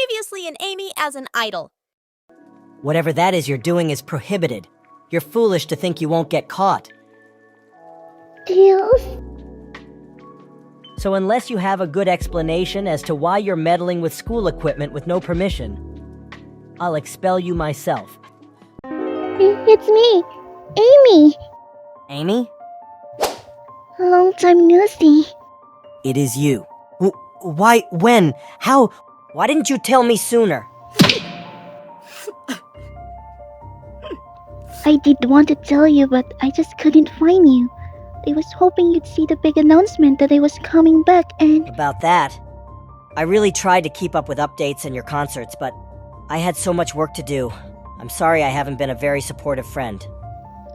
previously an Amy as an idol. Whatever that is you're doing is prohibited. You're foolish to think you won't get caught. Tails? So unless you have a good explanation as to why you're meddling with school equipment with no permission, I'll expel you myself. It's me, Amy. Amy? Long time no see. It is you. Why? When? How? Why didn't you tell me sooner? I did want to tell you, but I just couldn't find you. I was hoping you'd see the big announcement that I was coming back and... About that, I really tried to keep up with updates and your concerts, but I had so much work to do. I'm sorry I haven't been a very supportive friend.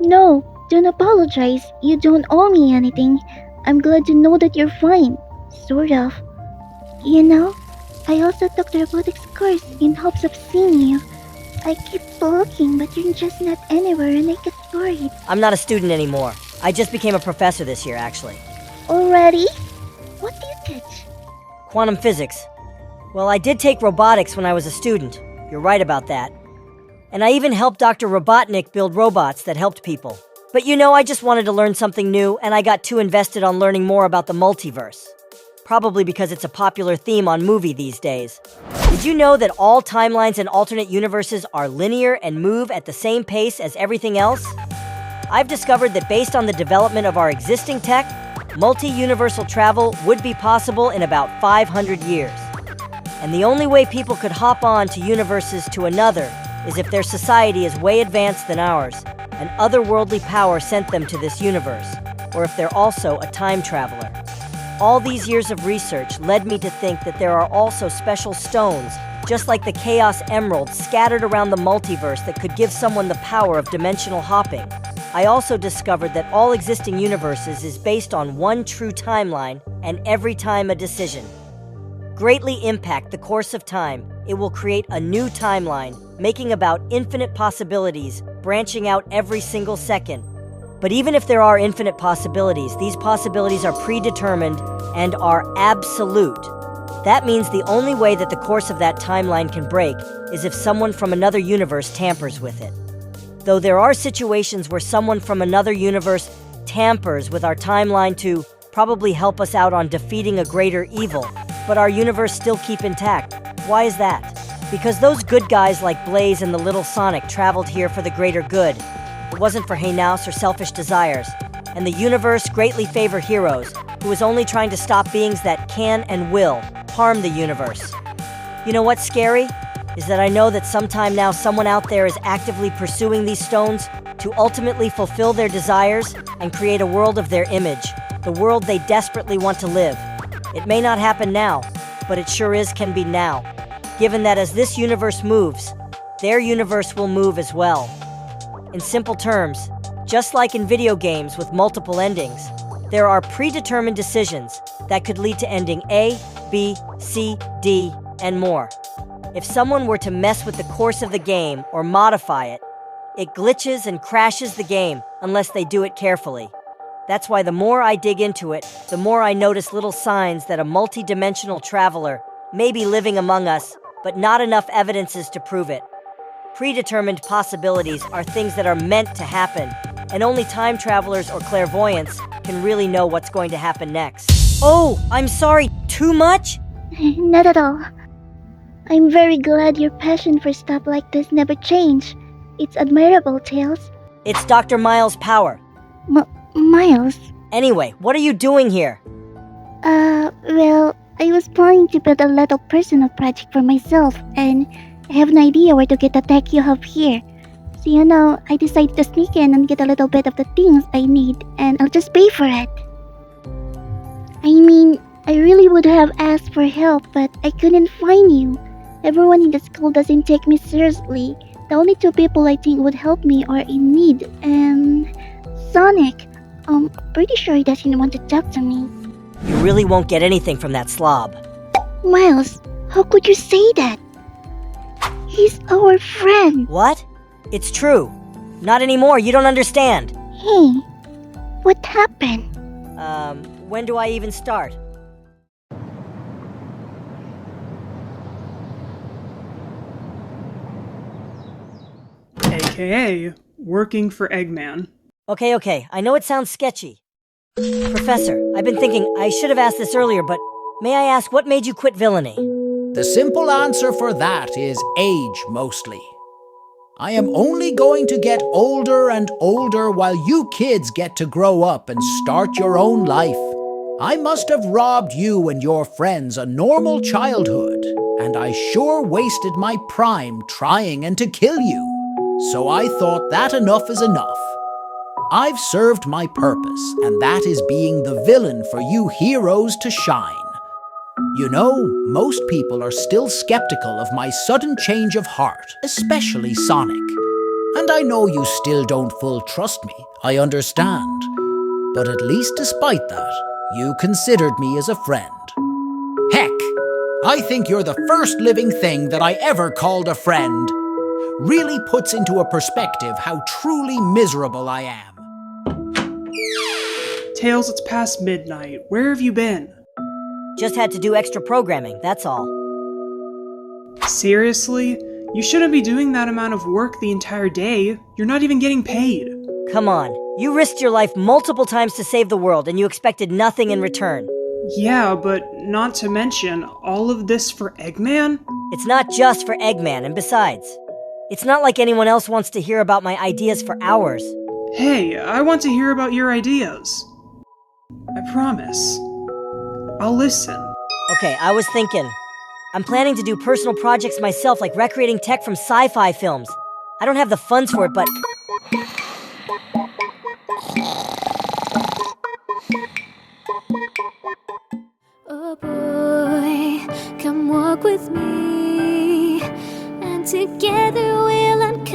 No, don't apologize. You don't owe me anything. I'm glad to know that you're fine. Sort of. You know, I also took the robotics course in hopes of seeing you. I keep looking, but you're just not anywhere and I get worried. I'm not a student anymore. I just became a professor this year, actually. Already? What do you teach? Quantum physics. Well, I did take robotics when I was a student. You're right about that. And I even helped Dr. Robotnik build robots that helped people. But you know, I just wanted to learn something new, and I got too invested on learning more about the multiverse. Probably because it's a popular theme on movie these days. Did you know that all timelines and alternate universes are linear and move at the same pace as everything else? I've discovered that based on the development of our existing tech, multi-universal travel would be possible in about 500 years. And the only way people could hop on to universes to another is if their society is way advanced than ours, and otherworldly power sent them to this universe, or if they're also a time traveler. All these years of research led me to think that there are also special stones, just like the Chaos Emerald, scattered around the multiverse that could give someone the power of dimensional hopping. I also discovered that all existing universes is based on one true timeline, and every time a decision greatly impact the course of time, it will create a new timeline, making about infinite possibilities, branching out every single second. But even if there are infinite possibilities, these possibilities are predetermined and are absolute. That means the only way that the course of that timeline can break is if someone from another universe tampers with it. Though there are situations where someone from another universe tampers with our timeline to probably help us out on defeating a greater evil, but our universe still keep intact. Why is that? Because those good guys like Blaze and the Little Sonic traveled here for the greater good. It wasn't for Hinaus or selfish desires. And the universe greatly favor heroes, who is only trying to stop beings that can and will harm the universe. You know what's scary? Is that I know that sometime now someone out there is actively pursuing these stones to ultimately fulfill their desires and create a world of their image, the world they desperately want to live. It may not happen now, but it sure is can be now. Given that as this universe moves, their universe will move as well. In simple terms, just like in video games with multiple endings, there are predetermined decisions that could lead to ending A, B, C, D, and more. If someone were to mess with the course of the game or modify it, it glitches and crashes the game unless they do it carefully. That's why the more I dig into it, the more I notice little signs that a multi-dimensional traveler may be living among us, but not enough evidences to prove it. Predetermined possibilities are things that are meant to happen, and only time travelers or clairvoyants can really know what's going to happen next. Oh, I'm sorry, too much? Not at all. I'm very glad your passion for stuff like this never changed. It's admirable, Tails. It's Dr. Miles' power. Miles? Anyway, what are you doing here? Well, I was planning to build a little personal project for myself, and I have no idea where to get the tech you have here. So you know, I decided to sneak in and get a little bit of the things I need, and I'll just pay for it. I mean, I really would have asked for help, but I couldn't find you. Everyone in the school doesn't take me seriously. The only two people I think would help me are in need, and Sonic. Pretty sure he doesn't want to talk to me. You really won't get anything from that slob. Miles, how could you say that? He's our friend. What? It's true. Not anymore, you don't understand. Hey, what happened? When do I even start? aka working for Eggman. Okay, I know it sounds sketchy. Professor, I've been thinking I should have asked this earlier, but may I ask what made you quit villainy? The simple answer for that is age, mostly. I am only going to get older and older while you kids get to grow up and start your own life. I must have robbed you and your friends a normal childhood, and I sure wasted my prime trying and to kill you. So I thought that enough is enough. I've served my purpose, and that is being the villain for you heroes to shine. You know, most people are still skeptical of my sudden change of heart, especially Sonic. And I know you still don't full trust me, I understand. But at least despite that, you considered me as a friend. Heck, I think you're the first living thing that I ever called a friend. Really puts into a perspective how truly miserable I am. Tails, it's past midnight. Where have you been? Just had to do extra programming, that's all. Seriously? You shouldn't be doing that amount of work the entire day. You're not even getting paid. Come on, you risked your life multiple times to save the world and you expected nothing in return. Yeah, but not to mention, all of this for Eggman? It's not just for Eggman, and besides, it's not like anyone else wants to hear about my ideas for hours. Hey, I want to hear about your ideas. I promise. I'll listen. Okay, I was thinking. I'm planning to do personal projects myself, like recreating tech from sci-fi films. I don't have the funds for it, but... Oh boy, come walk with me, and together we'll uncover